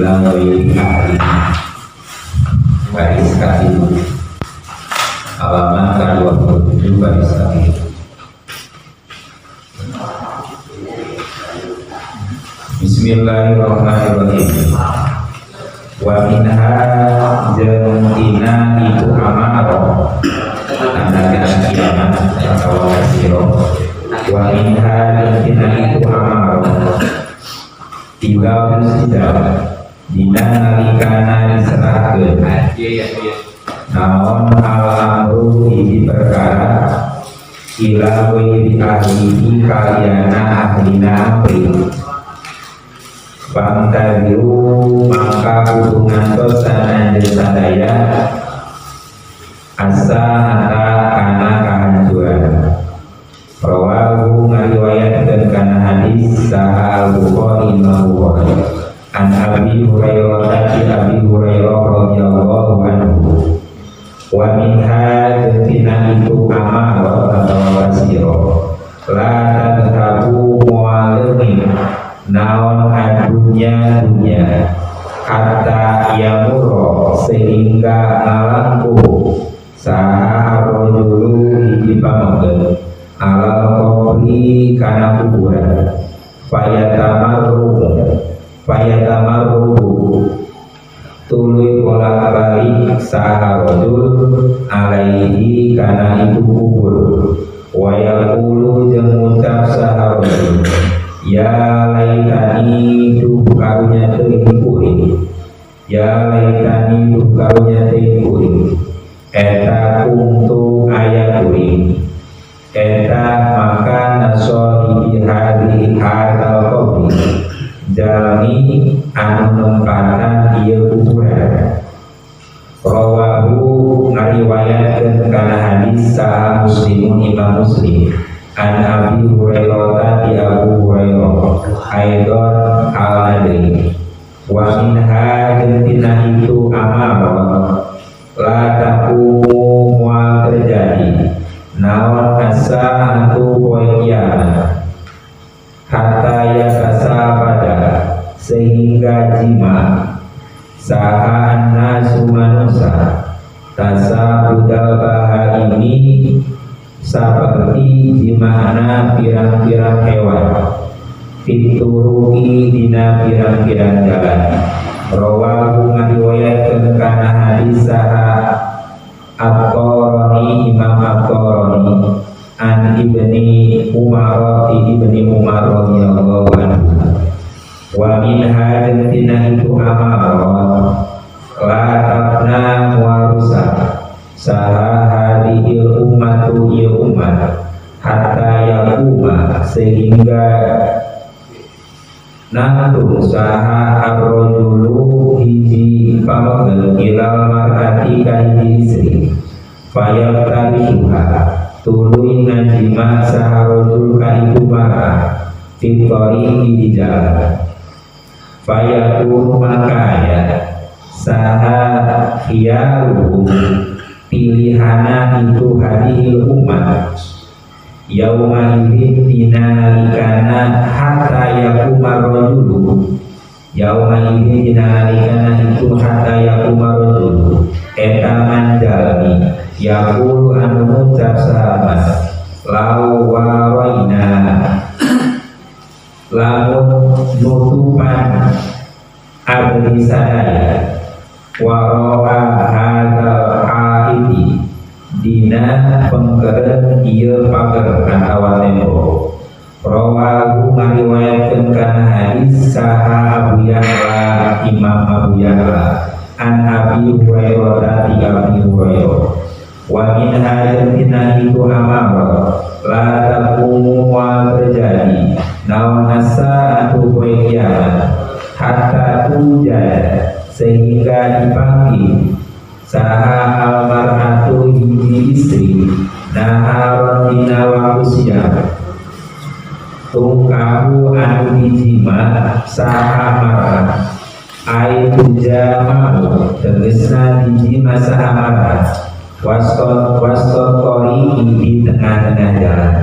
bilang dari ahli baris kaki halaman ke-27 baris kaki. Bismillahirrahmanirrahim. Wa minha jentina itu amaro tanda kiamat atau kasiro. Wa minha jentina itu amaro tiga musida dina nalikana diserahkeun naon al-amru hiji perkara ila wiri ahlihi kaliana ahlina amri bangtadiru maka kudu ngantos sananjeun sadaya asa hata kana kahancuran. Rawahu ngariwayatkeun kana hadis saha al-Bukhari Imam Bukhari an Abi Hurairah Abi Hurairah radhiyallahu anhu wa minha jentina itu amal atau wasiro la tadhabu mu'alimin naon adunya dunya hatta yamuro sehingga ngalangku saha rojulu hiji pamanggeun alal qabri kana kuburan fayatamaru tuluy bolak-balik saha rajul alaihi kana itu kubur wa yaqulu jeung ngucap saha rajul ya laitani duh karunya teuing kuring ya laitani duh karunya teuing kuring eta kuntu aya kuring eta maka nasohi hari hadal qabri jalani anu nempatan ieu kuburan. Rawahu ngariwayatkeun kana hadis saha Muslimun Imam Muslim an Abi Hurairah di Abu Hurairah aidon al-adri wa minha jentina itu amal la taqumu wa terjadi naon asa atu poe kiamat hatta yakasa pada sehingga jima saha nasu manusia tasa budal baha ini seperti dimana pirang-pirang hewan fituruhi dina pirang-pirang jalan. Rawahu ngariwayatkeun kana hadis saha At-Tabarani Imam At-Tabarani an ibni Umar radhiyallahu anhu wa minha jentina itu amal la tabna warusa saha hadhil ummatu ya umat hatta yaquma sehingga nantu saha ar-rajulu hiji pamanggeun ilal mar'ati ka hiji istri fayabtabiha tuluy ngajima saha rajul ka ibu mar'ah fitori di jalan fayakun makaya saha khiyaruhu pilihana itu hadihil umat yauma idin dinalikana hatta yakumar rajulu yauma idin dinalikana itu hatta yakumar rajulu eta manjalmi yaqulu anu ngucap sahabat lau wawaina lamun nutupan abdi sadaya waroha hadal haidi dina pengkeren ieu pager atawa tembok. Rawahu ngariwayatkeun kana hadis saha Abu Ya'la Imam Abu Ya'la an Abi Hurairah di Abi Hurairah wa min hayatina itu amal la taqumu wa terjadi naon asa atu poe kiamat hatta tujad sehingga dipanggil saha almarhatu hiji istri naharon dina waktu siang tungkahu anu dijima saha marah aitu jama'u tegesna dijima saha marah wastot tori di tengah-tengah jalan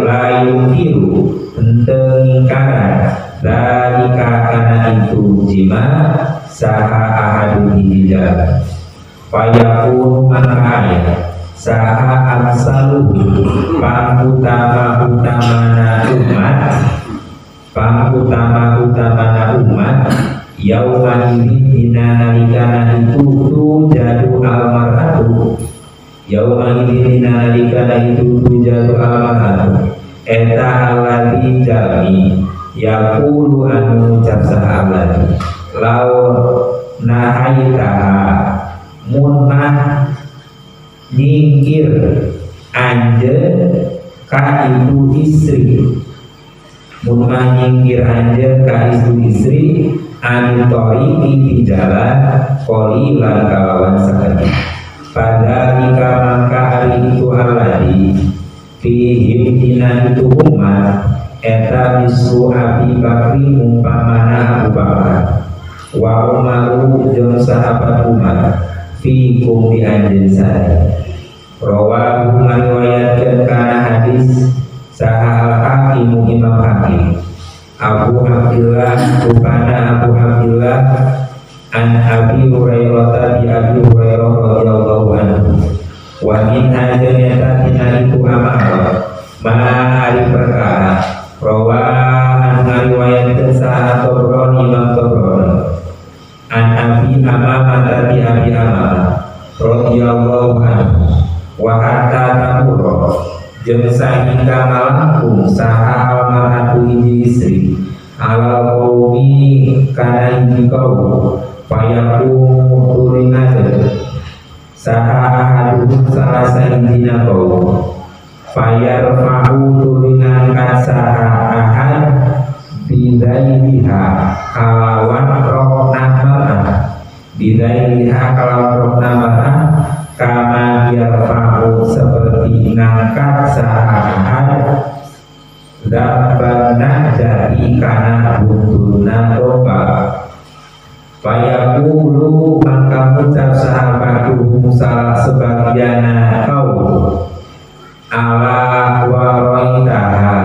layung biru henteu ingkaran dari kakana itu jima saha ahadu hijab fayakun makaya saha amsalu pangutama-utamana umat yauman dina nalikana itu jadu almarhatu yauman dina nalikana itu jadu almarhatu eta alladhi jami yaqulu anu capsa alladhi law nahaitaha munah nyingkir anjeun ka ibu istri munah nyingkir anjeun ka ibu istri anu di jalan qolilan kalawan sakit pada ika maka hari itu alladhi fihim dina itu umat eta bisu Abi Bakri umpamana Abu Bakar wa Umaru jeung sahabat Umar fikum di anjeun sare rawahu ngariwayatkeun kana hadis saha al-Hakim Imam Hakim Abu Abdillah rupana Abu Abdillah an Abi Hurairah di Abi Hurairah radhiyallahu anhu wa min hajjata tina itu amal ma hari perkara rawa an ngariwayatkeun saha Tabrani Imam Tabrani an Abi Amamah di Abi Amamah radhiyallahu anhu wa hatta tamurra jeung sahingga malangkung saha almarhatu istri ala qaumi kana hiji kaum payakum turingadeun saha ahadun salah sahijina kaum fayarfa'u turingan saha ahad bidailiha kalawan rokna mar'ah bidailiha kalawan rokna mar'ah kama yarfa'u seperti ngangkat sahat dabana jadi kana buntuna domba fayaqulu maka ucap sahabatuhum salah sebagiana kaum ala waroitaha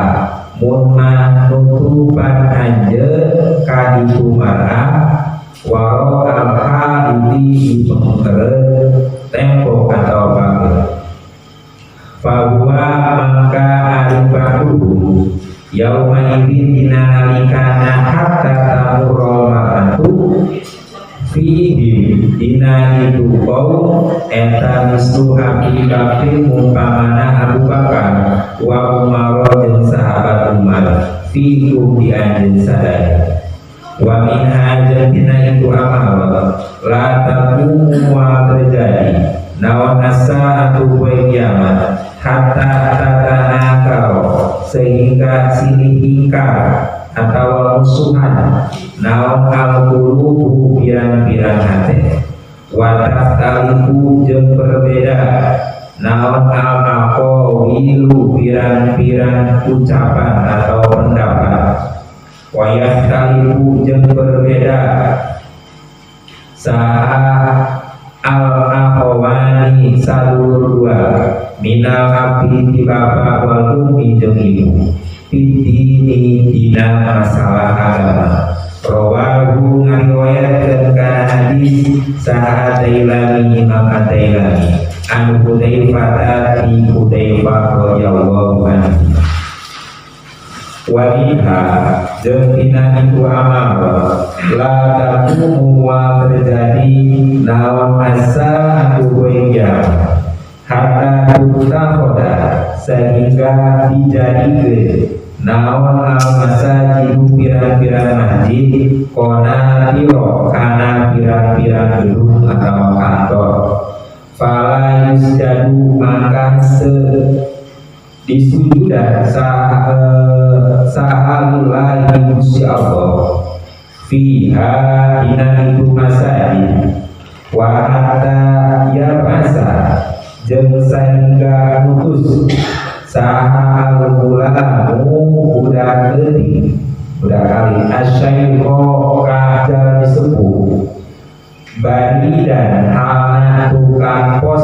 munma nutupan anjeun kaditu mar'ah waro al-hadidi pengkeren tembok atau bangga bahwa maka aribahu yauma idin dina nalikana hatta tamurra maratu fihi dina itu kaum eta mistu Abi Bakri mumpamana Abu Bakar wa Umar dan sahabat Umar fikum di anjeun sadaya wa min hajatina itu amal la taqumu wa terjadi nawan asa atu kiamat hatta tatanakau sehingga silih ingkar atau musuhan nawan al-qulubu pirang-pirang hati wa taftalifu jeung berbeda nawan al-aqawilu pirang-pirang ucapan atau pendapat wayah kalibu jeung berbeda saha al-akhwani salur dua minal abdi di bapak wal ummi jeung ibu fitini dina masalah agama rawahu ngariwayatkeun kana hadis saha Dailami Imam Dailami an Hudzaifah di Hudzaifah radhiyallahu anhu wadiha jeung tina iku amal la taqumu wa terjadi nawan asa atu kiamat hatta tutakoda sehingga dijadikeun nawan al-masajidu pirang-pirang masjid kona tiro kana pirang-pirang gedung atau kantor fala yusjadu maka disujudan sa'alullahi Gusti Allah fiha dina itu masajid wa hatta ya basa jeung sehingga mutus saha al-ulamu budak leutik budak kali asyaikho kajar sepuh bani dan halna tukang pos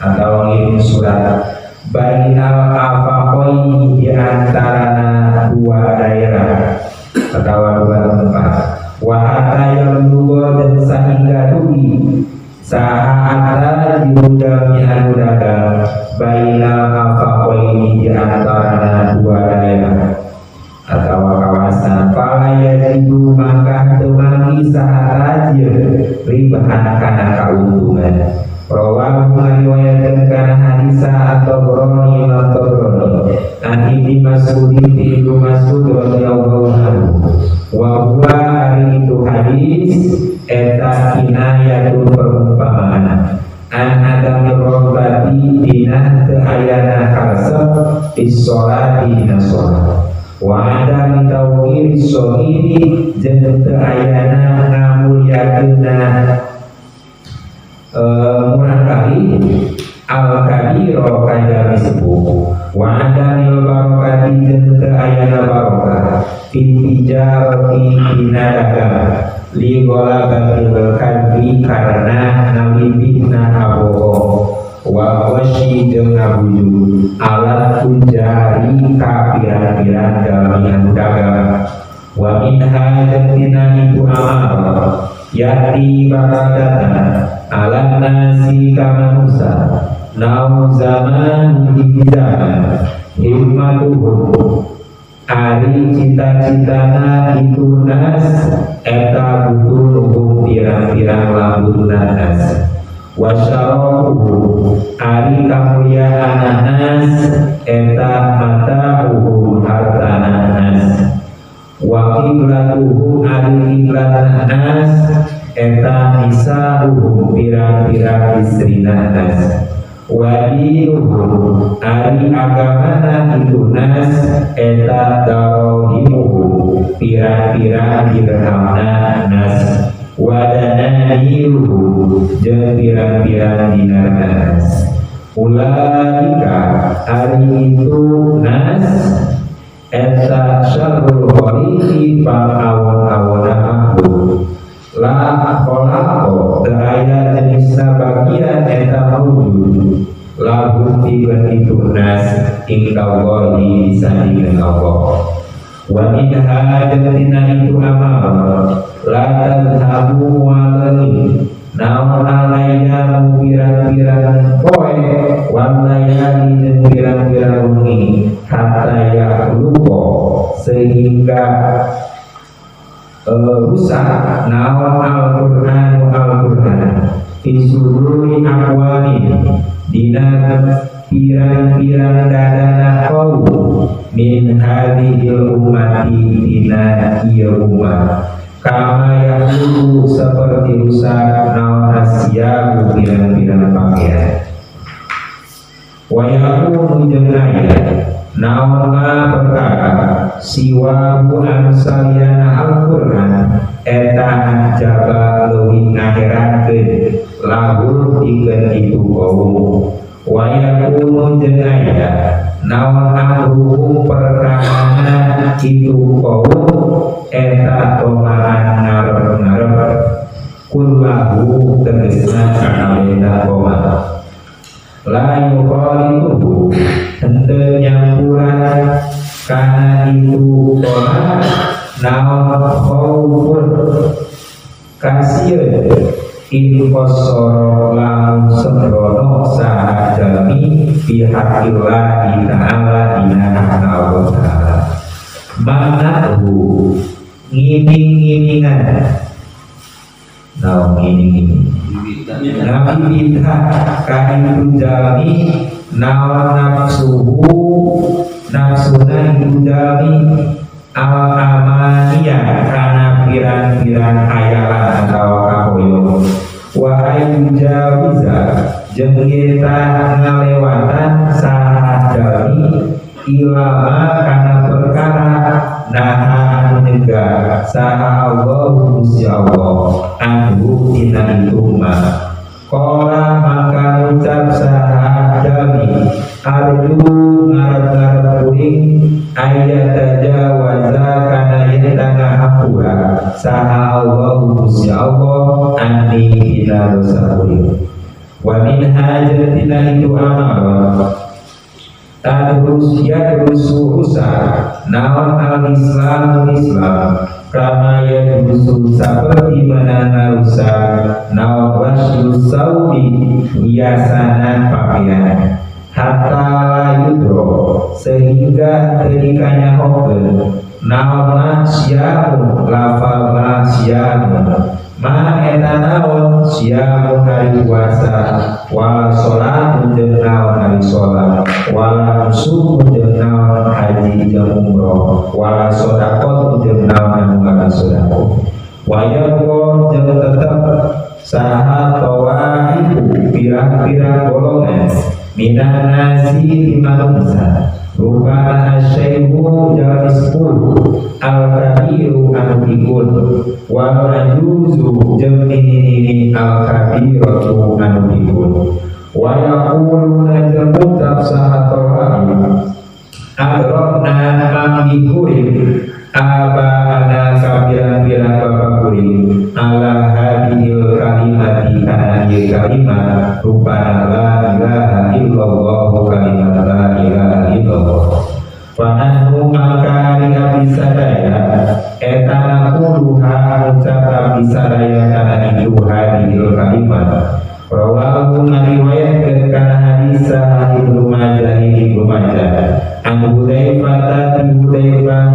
atau ngirim surat bainal afaqoi di antara dua daerah atau dua tempat wa yajidu maka temangi sahatajir ribahan kana kauntungan. Rawahu ngariwayatkeun kana hadisa atau Tabrani an Ibnu Mas'ud Ibnu Mas'ud radhiyallahu anhu wa huwa ari itu hadis eta kinayatun perumpamaan an adam robbati dina teu ayana kalsep isolati dina sholat wa adam tawqir shohidi jeung teu ayana ngamulyakeunna murah kali al-kabiro kaya disebut wa adamil barokati jeung teu ayana barokah intijarati dina dagang li golabatil kadbi karena nalibihna abohong wa wasyi jeung ngabuju alat tujari ka pirang-pirang dalam dagang wa minha jeung dina itu amal yati baradana ala nasi kamanusa nau zaman di zaman himmatuhum ari cita-citana itu nas eta butuh pirang-pirang lambun nas wasyarafuhu ari kamulyaan nas eta mata hartana nas wa qiblatuhu ari qiblat nas eta nisa'uhum pirang-pirang istrina nas wa dinuhum ari agamana itu nas eta darohimuhum pirang-pirang dirhamna nas wa dananiruhum jeung pirang-pirang dinar nas ulaika ari itu nas eta syarrul khaliqi pang awon-awona makhluk la kholaqo daya jenis bagian eta maujud lagu tiba itu nas ingkawahi disandingkan Allah wa minha jantina itu amal la tadhabu walani naon alaiya pirang-pirang poe wan layali jeung pirang-pirang wengi hatta ya lupa sehingga rusak naon al-Qur'an fisuduri akwani dina pirang-pirang dadana kaum min hadhil ummati dina ieu umat kama yaqulu seperti rusak naon asya pirang-pirang pakaian wa yaqulu jeung naon perkara siwa bulan saliyana Al-Qur'an eta jaba leuwih ngaherakeun lahul dikeun itu kaum wa yakunu jeung aya naon amruhum perkara itu kaum eta tomaan ngarep-ngarep kullahu tegesna kabeh koma la yuqalibu henteu nyampuran kana itu koma naon khaufun kasieun in qasara lam sembrono sahajami bihaqillahi ta'ala dina Allah ta'ala manahu ngiming-ngimingan naon ngiming-ngiming nabi bid'ah kain jami nawan nafsuna itu jami al amaniya kana pirang-pirang hayalan atau kahoyo wa ayu jawiza jeung kita ngalewatan saha jami ilama kana perkara naha nyegah saha Allah Gusti Allah anhu dina itu mah qala maka ucap saha jami arju ngarep-ngarep kuring ayat tajawaza kana yentana hampura saha Allah Gusti Allah anni dina dosa kuring wa min hajatina itu amal tadrus yadrusu usa naon al-islam kama yadrusu seperti mana usa naon wasyu saudi hiasanan pakaian hatta yudro sehingga ketikanya hokel naon siamun lafalna siamun ma etanaon siamun hari puasa wala sholatun jeung naon hari sholat wala nusuk jeung naon haji jeung umroh wala sodaqotun jeung naon anu ngaran sodaqah wayaqo jeung tetep saha tawahibu pirang-pirang golongan minan nasi di manusia rupana asyaihu jari 10 al-kabiru anu ikut wal ajuzu jeung nini al-kabiratu anu ikut wa yaquluna jeung ucap sahatorahim adrokna mangikurim abana kabirang-birang bapak kurim ala hadil kalimati kana ieu kalimat rupana la ilaha illallah kalimat la ilaha illallah fanahnu maka rika bisadaya etana kuluha ucap bisadaya kana itu hadil kalimat rawahu ngariwayatkeun kana hadis Ibnu Majah an Hudzaifah bin Hudzaifah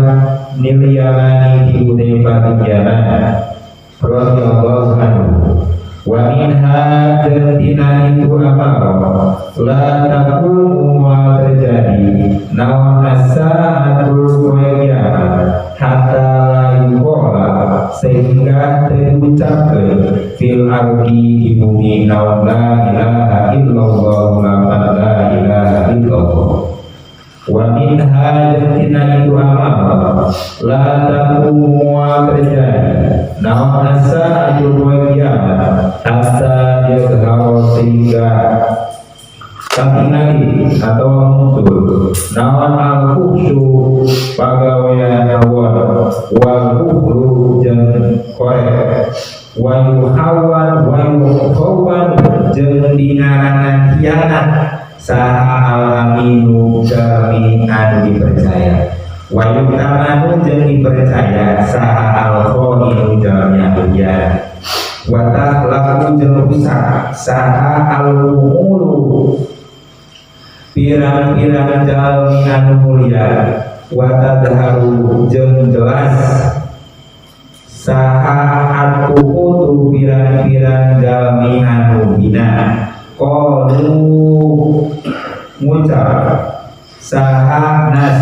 niliyani di Hudzaifah tijaran radhiyallahu anhu wa minha jantina itu amara la taqumu wa terjadi naon as-sa'atul qiyamah hatta la yuqala sehingga terucapkeun fil ardi di bumi naon la ilaha illallah la ilaha illallah wa minha jantina itu amara la taqumu wa terjadi naon as-sa'atul qiyamah hatta yazharu sehingga nabi atau muncul nawan al-kufsu pagawean awal wal kufru jeung korek wa yuhawan wa yuhawan jeung dingaranan hianat saha alaminu jami anu dipercaya wa yutamanu jeung dipercaya saha al-khoninu jami anu hianat wa tahlaku jeung rusak saha al-umulu pirang-pirang jalmi anu mulia wa tadharu jeung jelas saha atukutu pirang-pirang jalmi anu hina qalu ngucap saha nas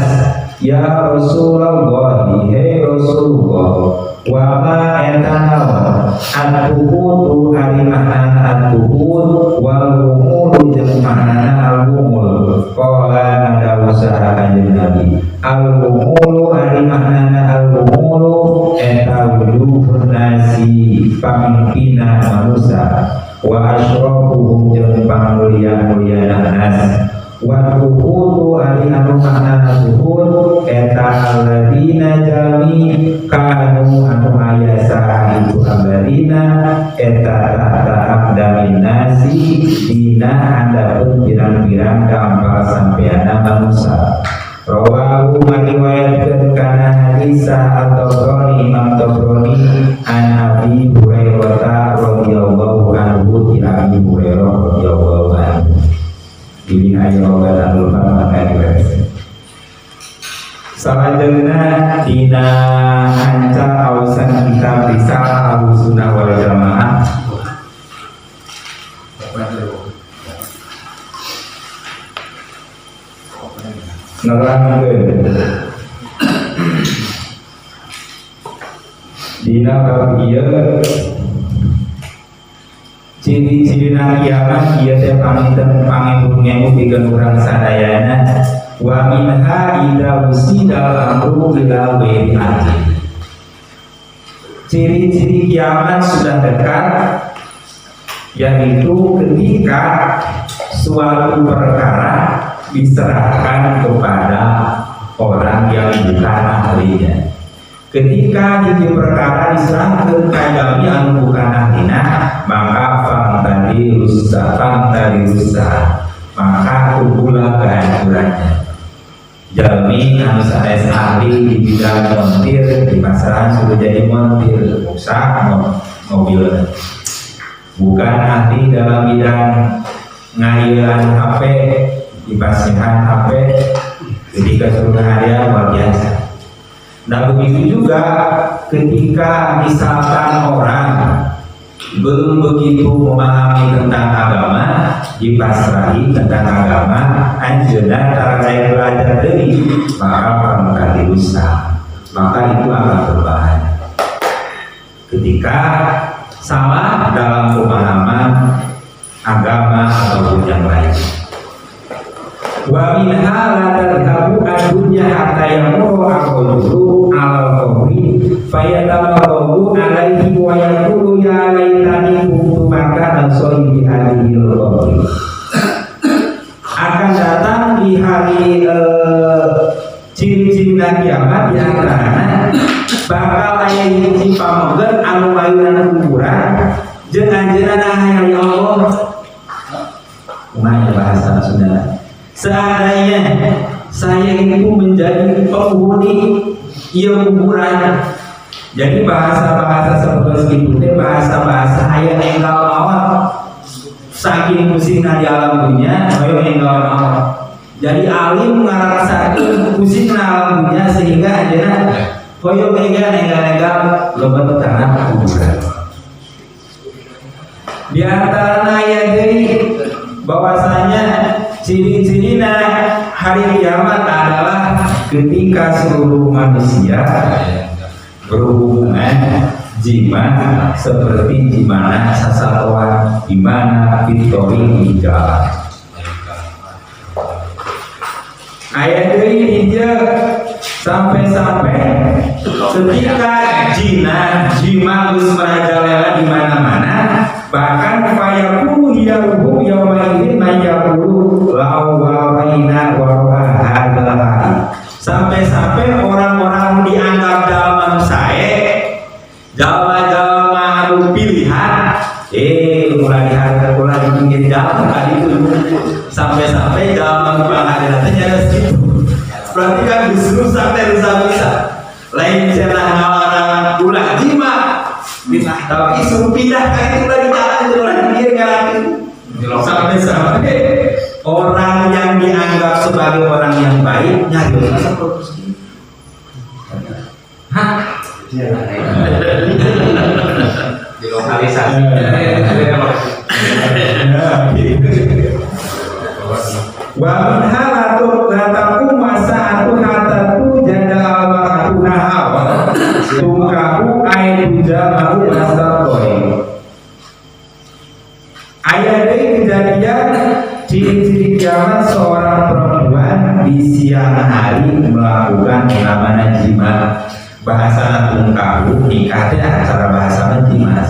ya Rasulullah he Rasulullah wa ma etanawa atukutu harimahana atukut wal umulu jeung manana al-umul qala ada usaha kanjeng Nabi al-umulu harimahana al-umulu eta wujuhun nasi pamimpina manusia wa asyrafuhum jeung pamulia-muliana nas wa tuhutu ali anu makna tuhut eta alladina jami kanu anu ayasa itu alladina eta tahta abdamin nasi dina handapun pirang-pirang gampal sampeana manusia rawahu mariwayatkeun kana hadisah at-Tabrani Imam Tabrani an Abi Hurairah radhiyallahu anhu ila Abi Hurairah radhiyallahu anhu ini ayo dan lupa maka dibaca. Salajengna dina anca awasan kitab risalah Ahlussunnah wal Jamaah. Nerangkeun dina bab ieu ciri-cirina kiamat ieu teh paminten pangimpun-ngimpun pikeun urang sadayana wa minha idza usidal amru ila ghairi ahli. Ciri-ciri kiamat sudah dekat yaitu ketika suatu perkara diserahkan kepada orang yang bukan ahlinya. Ketika hiji perkara diserahkan ka anu bukan ahlina, maka fantadi rusak, maka kubulah kehancurannya. Jalmi anu sanes ahli di bidang montir di pasaran sudah jadi montir, rusak mobil. Bukan ahli dalam bidang ngayeuan HP, dipasihan HP, ketika sudah ada luar biasa. Nah begitu juga ketika misalkan orang belum begitu memahami tentang agama, dipasrahi tentang agama, anjeunna tara belajar deui, maka pamukati dosa, maka itu akan berbahaya. Ketika salah dalam pemahaman agama ataupun yang lain. Wa minha la tadhabu ad-dunya hatta yamuru aqluhu al-qawmi fayatamaqabu alaihi wa yaqulu ya laitani kuntu makana sayyi hadhil qawmi. Akan datang di hari ciri-ciri kiamat di antaranya bakal aya hiji pamogeun anu mayunan kuburan jeung anjeunna hayang ya Allah. Kumaha bahasa Sunda? Seandainya saya itu menjadi penghuni ieu kuburan. Jadi bahasa-bahasa seperti itu bahasa-bahasa hayang enggal mawon. Saking pusingna di alam dunia, hayang enggal mawon. Jadi alim ngarasakeun pusingna alam dunia sehingga ajeuna hoyong enggal loba tanah kuburan. Di antara aya deui bahwasanya ciri-cirina hari kiamat adalah ketika seluruh manusia berhubungan jima seperti dimana sasatoan, dimana victory di jalan. Ayat ini dia sampai-sampai ketika jima geus merajalela di mana-mana, bahkan fayaqulu yaruhu yaumaidin mayaqulu lawaina wa hadal. Sampai-sampai orang-orang dianggap dalam saya jalma-jalma anu pilihan mulai di pinggir jalan kali itu sampai-sampai jalma pilihan ada situ. Berarti kan justru sampai bisa lain cenah ngalarang ulah jima tapi suruh pindah kan itu lagi jalan itu lagi pinggir ngalamin sampai-sampai orang yang dianggap sebagai orang yang baik nyari orang seperti itu. Dilokalisasi. Wa min halatu lataku masa'atu hatatu jadal ma'atuna awal tungkahu aidu jamahu nasaboi. Ayat ini kejadian ciri-ciri kiamat seorang perempuan di siang hari melakukan namanya jima. Bahasa tungkahu nikah cara bahasa jima.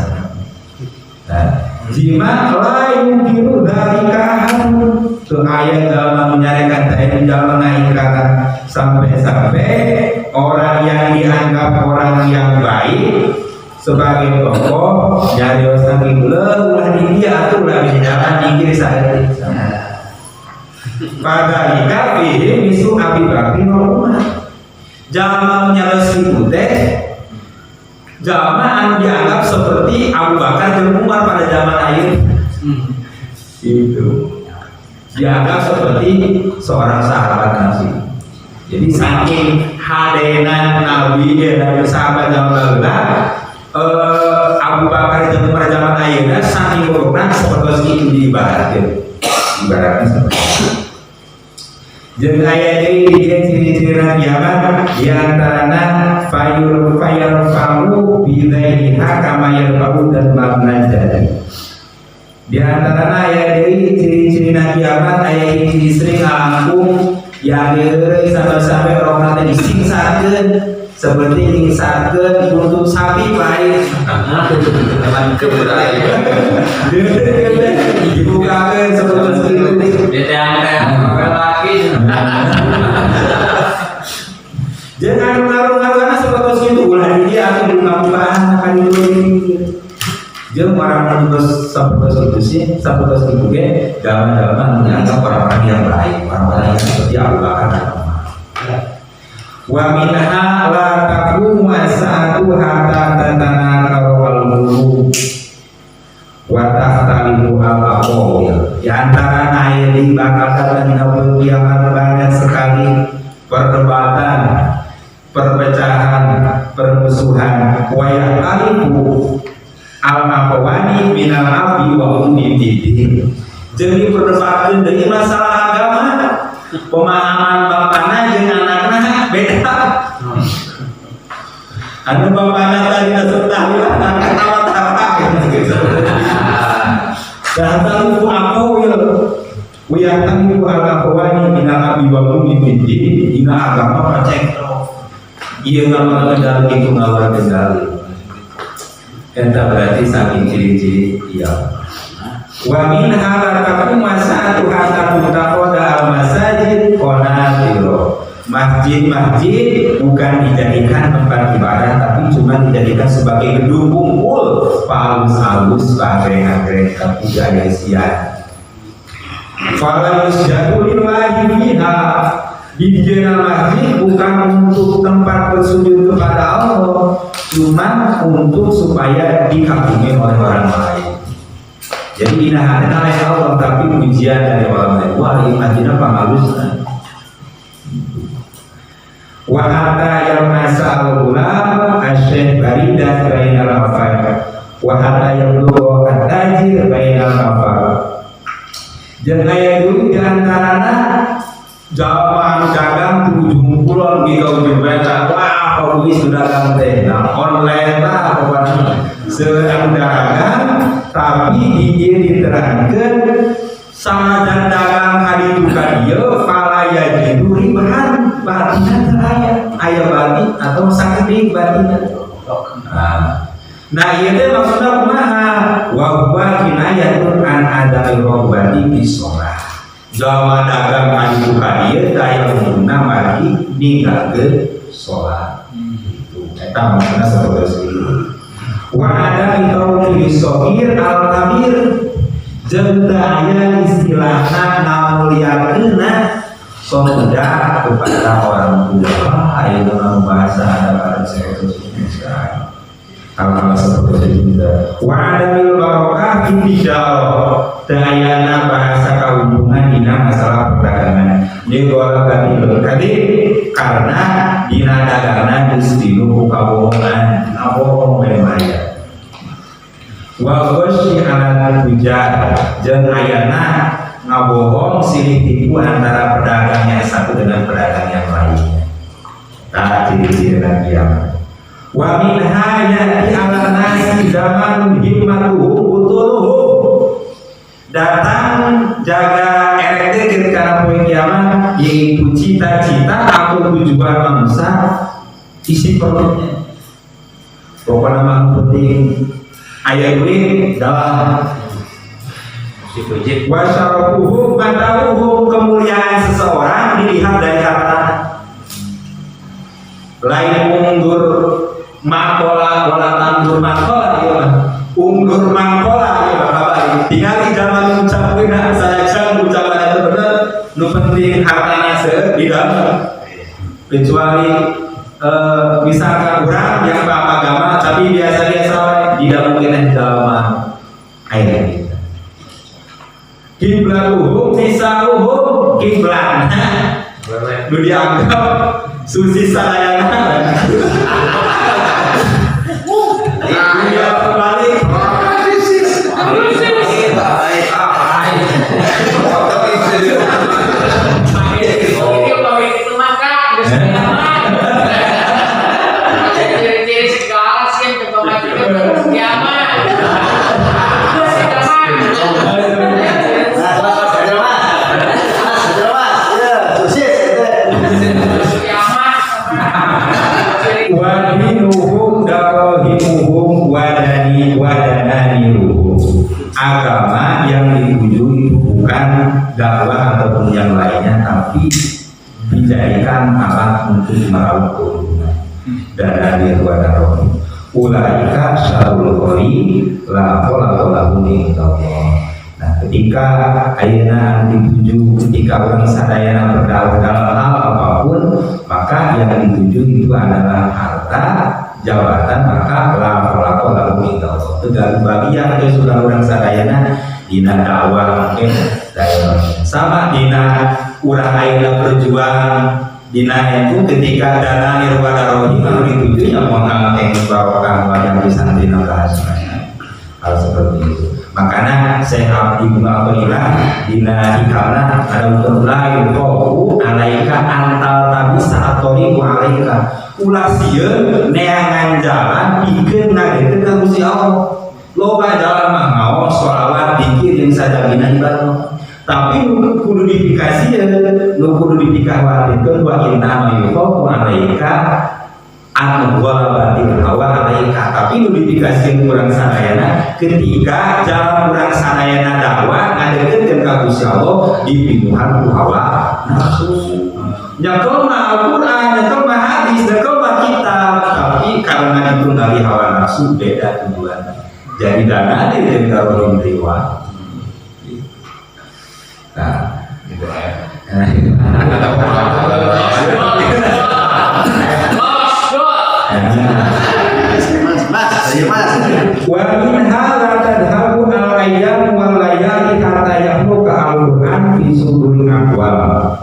Nah, jima lain biru dari kahan tuh ayat dalam menyarankan tadi dalam mengaitkan sampai-sampai orang yang dianggap orang yang baik sebagai tokoh jadi orang ulah di dia atau ulah di jalan dikir saya. Pada nikah ini misu Abi Bakri Umar. Jangan menyelesaikan putih. Jangan dianggap seperti Abu Bakar dan Umar pada zaman akhir. Itu dianggap seperti seorang sahabat Nabi. Jadi saking hadenan Nabi dan sahabat zaman lalu, Abu Bakar dan Umar zaman akhirnya saking buruknya seperti itu diibaratkan seperti itu. Jeung aya deui dia ciri-ciri kiamat di antarana fayur famu bidaiha kama yarfa'u dan makna jadi. Di antarana aya deui ciri-ciri kiamat aya hiji istri ngalampung yang geureuy sampai orang teh disingsakeun seperti disingsakeun untuk sapi baik. Teman keberanian. Dibukakeun seperti itu. Jangan ngaruh-ngaruhna seperti itu ulah di dia atau di ngamukaan akan itu. Jeung orang menulis seperti itu sih, seperti itu ge dalam menganggap orang-orang yang baik, orang-orang yang seperti Abu Bakar dan Umar. Wa minha la taqumu as-sa'atu hatta tatanakaru al-muluk wa tahtalimu al-aqwal. Di antara ayat ini bakal terjadi kiamat banyak sekali perdebatan, perpecahan yakhtalifu al-maqwani minal abi wa ummi bidin. Jadi perdebatkan dari masalah agama, pemahaman bapakna jeung anakna beda. Anu bapakna tadi setahun anak tawa-tawa gitu. Dan tahu aku ya tahu al-maqwani minal abi wa ummi bidin. Dina agama pacek iya nama kendali itu ngawal kendali. Eta berarti saking ciri-ciri iya. Wa min halakakum masa'atu hatta mutaqada al-masajid qanatiro. Masjid-masjid bukan dijadikan tempat ibadah, tapi cuma dijadikan sebagai gedung kumpul halus-halus, anggrek-anggrek, tapi gaya sian. Fala yusjadu lillahi fiha. Dijadikan masjid bukan untuk tempat bersujud kepada Allah, cuma untuk supaya dikagumi oleh orang lain. Jadi tidak hanya oleh Allah, tapi pujian dari orang lain. Wah, imajina penghalusnya. Wa hatta yang masa al-gulam asyik baridah bainal afar. Wa hatta yang lugo at-tajir bainal afar. Jangan ayat dulu di antaranya jawaban dagang 70 di kau berbaca. Wah, kau sudah ganti. Nah, online lah pokoknya sedang dagang, tapi dia diterangkan sama dan dagang hari juga dia falaya jiduri bahan batinan teraya ayah batin atau sakit batinan. Nah ini maksudnya kumaha wa huwa kinayatun an adami robbati bisolah. Jawa dagang hari juga dia daya guna mari ninggalkeun sholat. Itu eta maksudna seperti itu. Wa ada mitauqil shogir al-kabir jeung daya istilahna namuliakeunna soda kepada orang tua. Itu nama bahasa ada seperti itu. Hal-hal seperti itu. Wa ada mil barokah insyaallah. Dayana bahasa kehubungan dina masalah perdagangan. Ini gua tadi karena dina dagangan distinu kabohongan, abohong memaya. Wa gosyi ala tujar jeung ayana ngabohong silih tipu antara pedagang yang satu dengan pedagang yang lainnya. Nah, ciri-ciri kiamat. Wa min hayati ala nasi zaman himmatuhum butuluhum. Datang jaga RT karena poin kiamat, yaitu cita-cita atau tujuan manusia isi perutnya. Pokoknya yang penting ayat ini dalam wasyarafuhum matahuhum, kemuliaan seseorang dilihat dari harta. Lain mundur makola wala tandur makola ya, undur makola ya bapak. Tinggal di zaman ucapin saya jam ucapan itu benar. Nu penting hartanya tidak, kecuali misalkan orang yang paham agama tapi biasa-biasa tidak mungkin dalam ayat. Kiblaluhum misaluhum kiblan. Lu dianggap susi sayangana. Dia kembali. Agama yang dituju itu bukan dakwah ataupun yang lainnya, tapi dijadikan alat untuk meraup keuntungan dan hadir kepada roh. Ulaika syarul qori la qolaqolahu Allah. Nah, ketika ayeuna dituju, ketika orang sadayana berdakwah dalam hal apapun, maka yang dituju itu adalah harta, jabatan, maka la qolaqolahu Allah. Tegal bagian itu sudah orang sadayana dina dakwah mungkin sama dina urang ayeuna berjuang Dina itu ketika dana nirwana rohi anu dituju yang mengang barokah yang disantri nabahasana hal seperti itu. Makanya saya Abdi bin Abdillah dina hikalna ada untuk lain kau alaika antal tabisa atori alaika ulah sieun neangan jalan pikeun ngadekeun ka Gusti Allah. Loba jalan mah ngaos sholawat zikir yang sadabina ibadah. Tapi kudu dipikasieun, nu kudu dipikawatikeun wa inna yuqu alaika anu walabatil hawa alaika. Tapi nu dipikasieun urang sadayana ketika jalan urang sadayana dakwah ngadekeun ka Gusti Allah dipinuhan ku hawa nafsu. Nyakel mah Al-Qur'an, nyakel mah hadis, nyakel mah kitab, tapi karena ditunggangi hawa nafsu beda tujuan. Jadi dana di jeung riwa. Nah, gitu ya. Wa min hadza tadhabu al-ayyam wal layali hatta yahluka al-Qur'an fi suduril aqwam.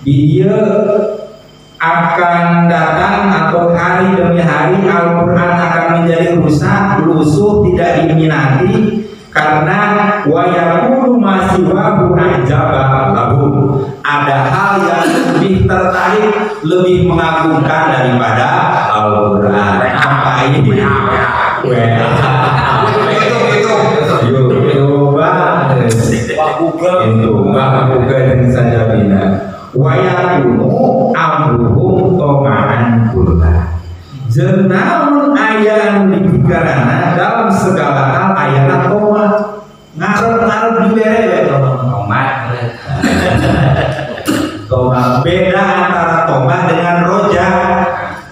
Dia akan datang atau hari demi hari Al-Qur'an akan menjadi rusak, lusuh, tidak diminati karena wayakulu masih wabu ajaba lahu. Ada hal yang lebih tertarik, lebih mengagumkan daripada Al-Qur'an. Apa ini? Google saja bina. Wayakulu amruhum toma'an kullah. Jenaun ayat dipikarana dalam segala hal ayat koma ngarep dibere toma beda antara toma dengan roja.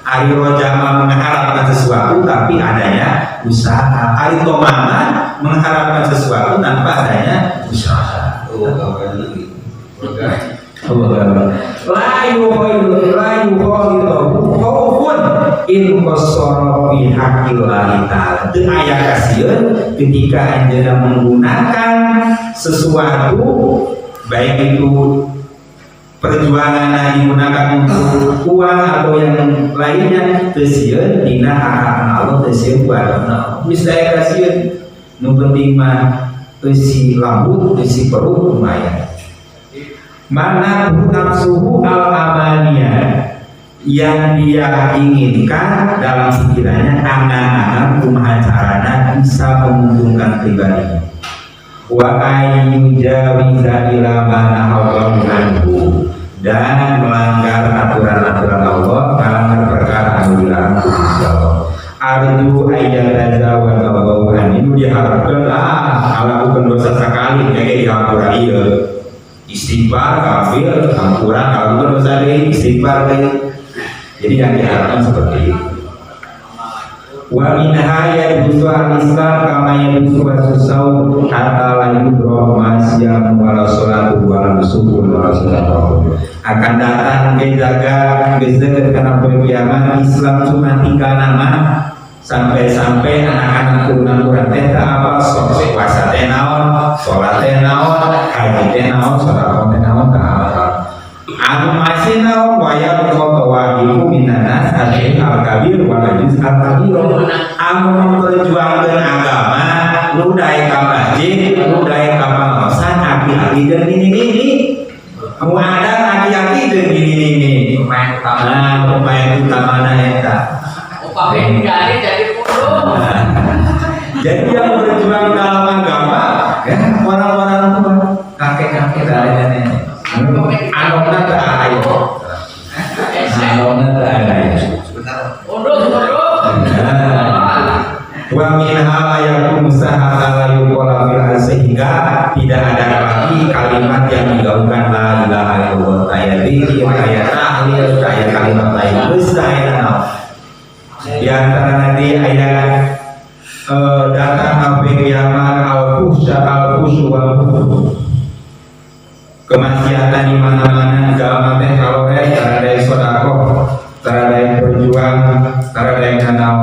Ari roja mengharapkan sesuatu tapi adanya usaha. Ari toma mengharapkan sesuatu tanpa adanya usaha. Layu khaufun in qasara fi haqqillah ta'ala. Teu aya kasieun ketika anjeunna menggunakan sesuatu baik itu perjuangan digunakan untuk uang atau yang lainnya teu sieun dina hak Allah teu sieun ku adabna. Geus aya kasieun nu penting mah isi lambut isi perut lumayan. Mana nafsuhu al-amaniyah yang dia inginkan dalam pikirannya angan-angan kumaha carana bisa menguntungkan pribadinya. Wa ayyujawiza ila mana Allahu anhu dan melanggar aturan-aturan Allah melanggar perkara anu dilarang Gusti Allah. Arju ayyadaza wa tawawan itu diharapkan ngalakukeun dosa sakali kayak dihampura ieu. Istighfar, kafir, ampuran, kalau dosa deh, istighfar deh. Jadi yang diharapkan seperti itu. Wa minha yajuzu al-islam kama yajuzu wasusau hatta la yudro masyam wala sholatu wala nusukun wala sholatu. Akan datang menjaga bezeut kana kiamat Islam cuma tinggal nama sampai-sampai anak-anak turunan kurang teh apa sok puasa teh naon, sholat teh naon, haji teh naon, sedekah teh naon ka apa. Anu masih naon waya qawabihu minanas al-kabir wa najis al-kabir. Anu memperjuangkeun agama, nu daek ka masjid, nu daek ka pangosan, aki-aki jeung ini. Kamu ada aki-aki jeung ini. Pemain utamana eta. Jadi yang berjuang dalam agama ya orang-orang tua kakek-kakek dan nenek anaknya tak ada wa min halayakum sahala yuqala fil sehingga tidak ada lagi kalimat yang digaungkan la ilaha illallah ayat zikir ayat tahlil ayat kalimat lain besar. Di antara nanti ayat datang sampai kiamat al-khusyu kemaksiatan di mana-mana jalma teh kalau ada sedekah, ada berjuang, ada yang kenal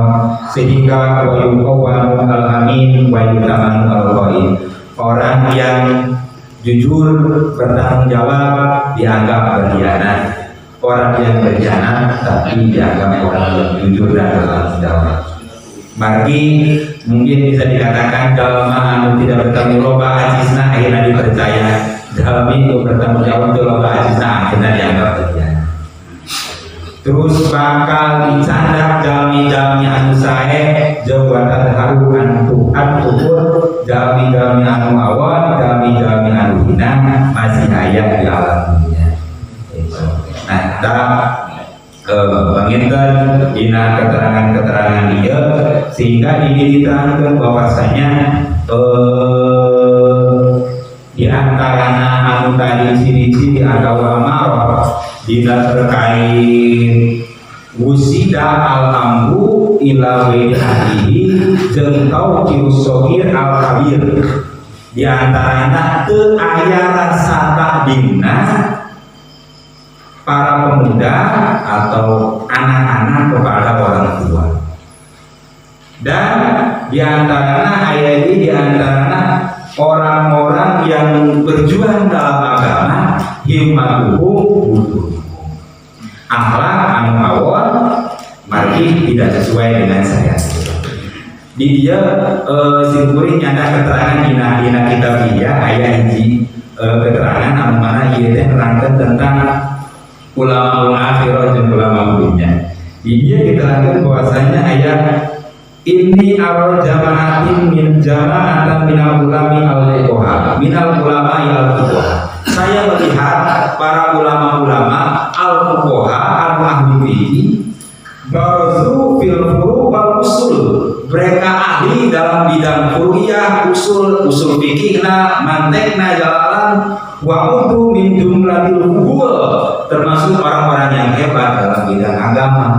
sehingga wa yuqawwanu al-amin wa yutamanu al-qaid. Orang yang jujur bertanggung jawab dianggap berkhianat. orang yang berkhianat tapi dianggap orang yang jujur dan bertanggung jawab. Margi mungkin bisa dikatakan jalma anu tidak bertanggung loba ajisna akhirnya dipercaya, jalmi itu bertanggung jawab itu loba ajisna akhirnya dianggap berkhianat. Terus bakal dicandak jalmi-jalmi anu sae jawatan harukan Tuhan tutur jalmi-jalmi anu awon, jalmi-jalmi anu hina masih aya di alam dunia. Nah, mengingat dina keterangan-keterangan dia sehingga ini diterangkan bahwasanya di antara anu tadi ciri-ciri ada ulama dina terkait wusida al-amru ila wajhihi jeung tauqirus shogir al-kabir di antaranya teu aya rasa takdimna para pemuda atau anak-anak kepada orang tua. Dan di antaranya ayat ini di antaranya orang-orang yang berjuang dalam agama himmatuhu butuh akhlak anu awon mari tidak sesuai dengan saya. Di dia simpuri nyata keterangan dina kitab dia ayat hiji keterangan anu mana ieu teh nerangkeun tentang ulama akhirah dan ulama dunia. Dia diterangkan bahwasanya ayat ini awal jamaatin min jamaatan minal ulami al-fuqaha minal ulama al-fuqaha. Saya melihat para ulama-ulama al-fuqaha al-ahli fiqih baru fil furu' wal usul. Mereka ahli dalam bidang furu'iyah, usul fikihna, mantekna jalalan wa utu min jumlatil fuhul, termasuk orang-orang yang hebat dalam bidang agama.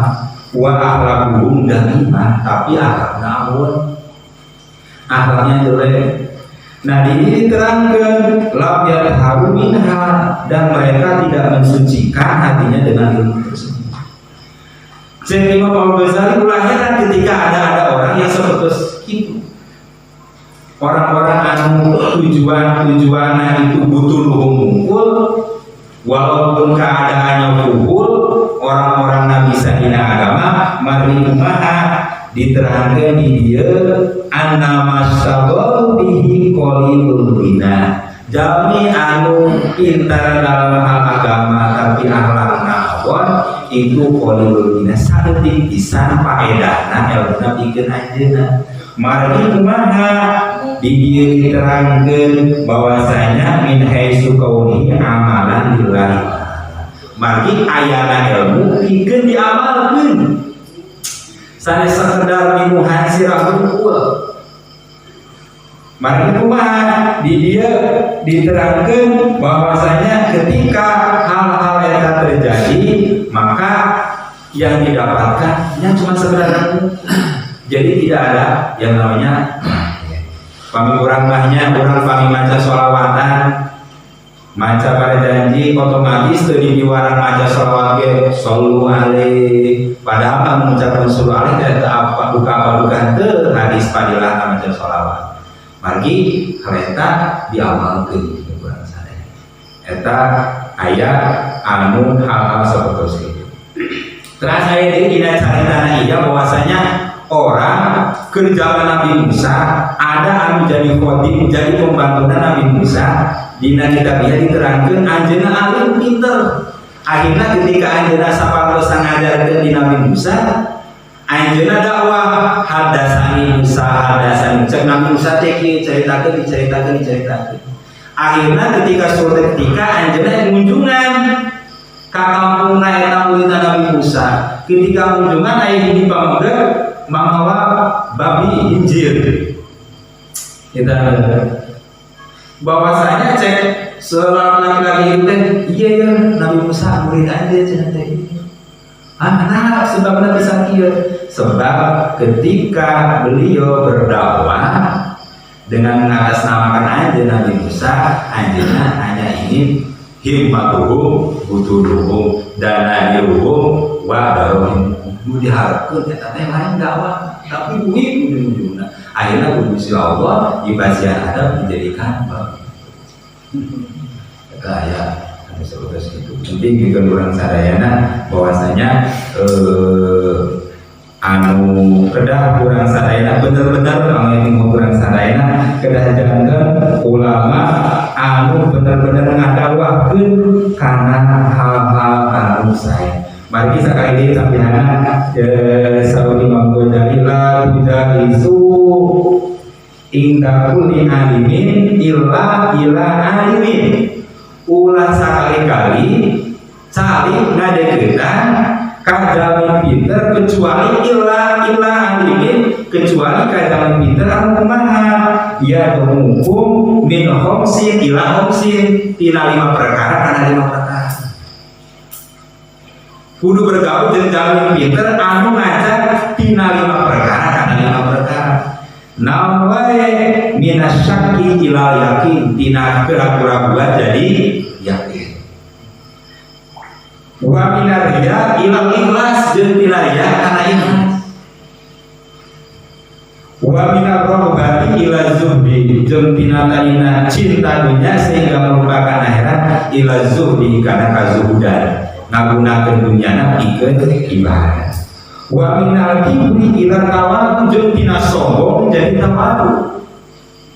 Wa akhlaquhum dan iman, tapi akhlaknya awon, akhlaknya jelek. Nah, ini diterangkan lam yadharu minha, dan mereka tidak mensucikan hatinya dengan ilmu tersebut. Syekh Imam Al-Ghazali melahirkan ketika ada orang yang seperti itu. Orang-orang anu tujuan itu butuh ngumpul, walaupun keadaannya kumpul, orang-orang yang bisa hina agama, mari umaha diterangkan di dia annama syaghalu bihi qalilul bina. Jami anu pintar dalam hal agama tapi akhlakna awon itu qalilul bina saeutik pisan paedahna elmuna pikeun anjeunna. Mari kumaha di dieu diterangkeun bahwasanya min haitsu kauni amalan lillahi. Mari ayana ilmu pikeun diamalkeun. Sanes sekedar minuhan sirah unggul. Mari kumaha di dia diterangkan bahwasanya ketika hal-hal yang terjadi maka yang didapatkannya cuma sekedar jadi tidak ada yang namanya pami urang mahnya urang pami maca sholawatan maca pada janji otomatis teu diwarang maca sholawat ge sallu alaihi padahal mengucapkan sallu alaihi eta apa bukan teu hadis padilah maca sholawat. Margi kereta diamalkeun gitu kurang sadar. Eta aya anu hal-hal seperti itu. Terus saya di carita iya bahwasanya orang kerja Nabi Musa ada anu jadi khotib jadi pembantu Nabi Musa dina kitab ieu diterangkeun anjeunna alim pinter. Akhirnya ketika anjeunna sapantos ngajarkeun di Nabi Musa anjeunna dakwah hadasani Musa hadasani cek Nabi Musa teh diceritakeun akhirnya ketika suatu ketika anjeunna kunjungan ka kampungna eta muridna Nabi Musa ketika kunjungan aya hiji pamuda mamawa babi injil kita bahwasanya cek seorang laki-laki itu iya ya Nabi Musa murid anjeun cenah teh nah sebabnya bisa kieu sebab ketika beliau berdakwah dengan mengatasnamakan anjeun Nabi Musa anjeunna hanya ingin himmatuhum butuduhum danayuhum wa daruhum diharapkeun eta teh lain dakwah tapi duit ujung-ujungna akhirnya Gusti Allah di bagian adab dijadikan bab eta aya seperti itu. Penting juga orang sadayana bahwasanya anu kedah kurang sadayana bener-bener mau kurang sadayana kedah jangan ulama anu bener-bener ngadawahkeun karena hal-hal anu saya. Mari sekali ini sampaiana Saudi Imam Ghazali la isu inda kulli alimin illa alimin. Ulah sekali-kali saling ngadegetan kadamin pinter kecuali illa alimin, kecuali kadamin pinter anu kumaha ya hukum min homsin ila homsin tina 5 perkara kana 5 perkara. Kudu bergaul jeung jalmi pinter anu ngajak tina 5 perkara kana 5 perkara. Naon wae minasyaki ila yakin tina keraguan jadi yakin. Wa minar riya ila ikhlas jeung tina riya kana ikhlas. Wa minar rohbati ila zuhdi jeung tina talina cinta dunya sehingga melupakan akhirat ila zuhdi kana kazuhudan ngagunakeun dunyana pikeun ibadah. Wa minal kibri ila tawadu jeung tina sombong jadi tawadu.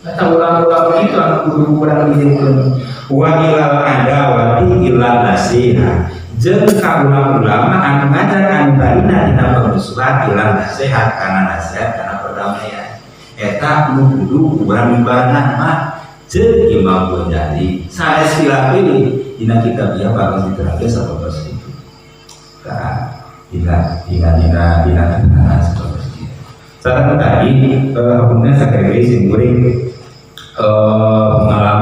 Kata ulama-ulama itu anu kudu urang dijieun. Wa ilal adawati ila nasiha jeung ka ulama-ulama anu ngajar anu tarina dina permusuhan ila nasihat kana nasihat kana perdamaian. Eta nu kudu urang ibaratna mah jeung Imam Ghazali sanes pilih dina kitab ieu bakal diterangkeun sapertos itu. Dina seperti itu. Saran tadi hukumnya sakit sing kuring